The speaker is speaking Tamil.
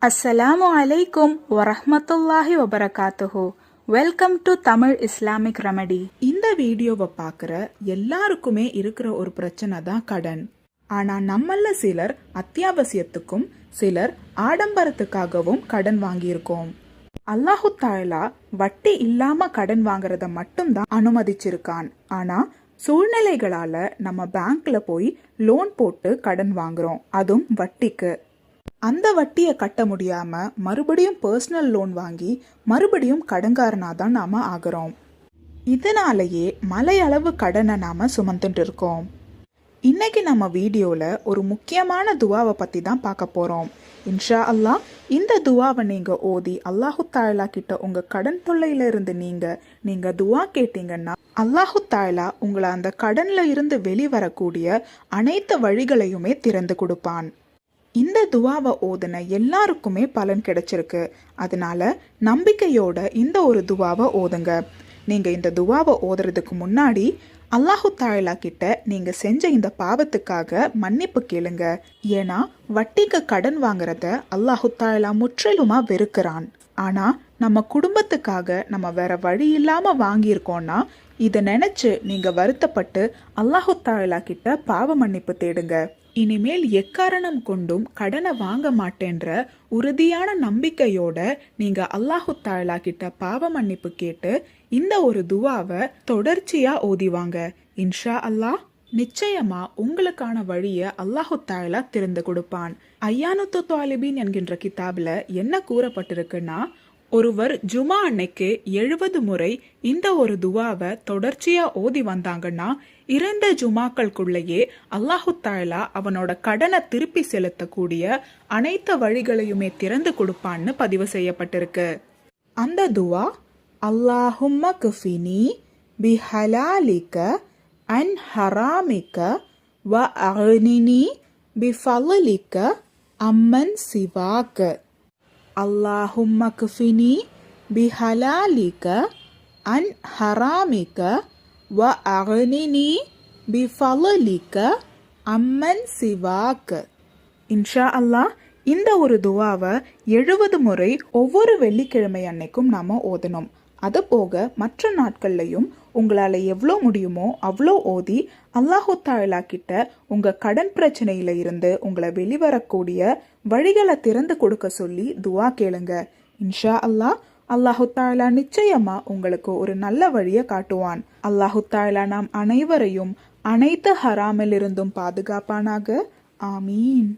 அஸ்ஸலாமு அலைக்கும் வரஹ்மத்துல்லாஹி வபரகாத்துஹு. Welcome to Tamil Islamic remedy. இந்த வீடியோவை பார்க்குற எல்லாருக்குமே இருக்கிற ஒரு பிரச்சனை தான் கடன். ஆனால் நம்மள சிலர் அத்தியாவசியத்துக்கும் சிலர் ஆடம்பரத்துக்காகவும் கடன் வாங்கியிருக்கோம். அல்லாஹு தாலா வட்டி இல்லாம கடன் வாங்குறத மட்டும்தான் அனுமதிச்சிருக்கான். ஆனா சூழ்நிலைகளால நம்ம பேங்க்ல போய் லோன் போட்டு கடன் வாங்குறோம், அதுவும் வட்டிக்கு. அந்த வட்டியை கட்ட முடியாம மறுபடியும் பர்சனல் லோன் வாங்கி மறுபடியும் கடன்காரனா தான் நாம ஆகிறோம். இதனாலேயே மலையளவு கடனை நாம சுமந்துட்டு இருக்கோம். இன்னைக்கு நம்ம வீடியோல ஒரு முக்கியமான துவாவை பத்தி தான் பார்க்க போறோம். இன்ஷா அல்லாஹ் இந்த துவாவை நீங்க ஓதி அல்லாஹு தாலா கிட்ட உங்க கடன் தொல்லையில இருந்து நீங்க துவா கேட்டீங்கன்னா அல்லாஹு தாலா உங்களை அந்த கடன்ல இருந்து வெளிவரக்கூடிய அனைத்து வழிகளையுமே திறந்து கொடுப்பான். இந்த துவாவை ஓதுன எல்லாருக்குமே பலன் கிடைச்சிருக்கு. அதனால நம்பிக்கையோட இந்த ஒரு துவாவை ஓதுங்க. நீங்க இந்த துவாவை ஓதுறதுக்கு முன்னாடி அல்லாஹு தாலா கிட்ட நீங்க செஞ்ச இந்த பாவத்துக்காக மன்னிப்பு கேளுங்க. ஏன்னா வட்டிக்கு கடன் வாங்குறத அல்லாஹு தாலா முற்றிலுமா வெறுக்கிறான். ஆனா நம்ம குடும்பத்துக்காக நம்ம வேற வழி இல்லாம வாங்கியிருக்கோம்னா இதை நினைச்சு நீங்க வருத்தப்பட்டு அல்லாஹு தாலா கிட்ட பாவ மன்னிப்பு தேடுங்க. இனிமேல் எக்காரணம் கொண்டும் கடனை வாங்க மாட்டேன்ற உறுதியான நம்பிக்கையோட நீங்க அல்லாஹு தாலா கிட்ட பாவ மன்னிப்பு கேட்டு இந்த ஒரு துவாவை தொடர்ச்சியா ஓதிவாங்க. இன்ஷா அல்லாஹ் நிச்சயமா உங்களுக்கான வழியை அல்லாஹு தாலா திறந்து கொடுப்பான். ஐயானுத்து தாலிபின் என்கின்ற கிதாபில் என்ன கூறப்பட்டிருக்குன்னா, ஒருவர் ஜுமா அன்னைக்கு 70 முறை இந்த ஒரு துவாவை தொடர்ச்சியா ஓதி வந்தாங்கன்னா 2 ஜுமாக்களுக்குள்ளேயே அல்லாஹு தாலா அவனோட கடனை திருப்பி செலுத்தக்கூடிய அனைத்து வழிகளையுமே திறந்து கொடுப்பான்னு பதிவு செய்யப்பட்டிருக்கு. அந்த துவா அல்லாஹும்ம குஃபினி பிஹலாலிக அன் ஹராமிக வ அக்னினி பிஃபலிக அம்மன் சிவாக. அல்லாஹும்ம குஃபினி பிஹலாலிக அன் ஹராமிக வ அக்னினி பிஃபலிக அம்மன் சிவாக. இன்ஷா அல்லாஹ் இந்த ஒரு துவாவை 70 முறை ஒவ்வொரு வெள்ளிக்கிழமை அன்னைக்கும் நாம ஓதணும். அது போக மற்ற நாட்கள்லையும் உங்களால் எவ்வளோ முடியுமோ அவ்வளோ ஓதி அல்லாஹு தாலா கிட்ட உங்க கடன் பிரச்சனையில இருந்து உங்களை வெளிவரக்கூடிய வழிகளை திறந்து கொடுக்க சொல்லி துவா கேளுங்க. இன்ஷா அல்லாஹ் அல்லாஹு தாலா நிச்சயமா உங்களுக்கு ஒரு நல்ல வழியை காட்டுவான். அல்லாஹு தாலா நாம் அனைவரையும் அனைத்து ஹராமில் இருந்தும் பாதுகாப்பானாக. ஆமீன்.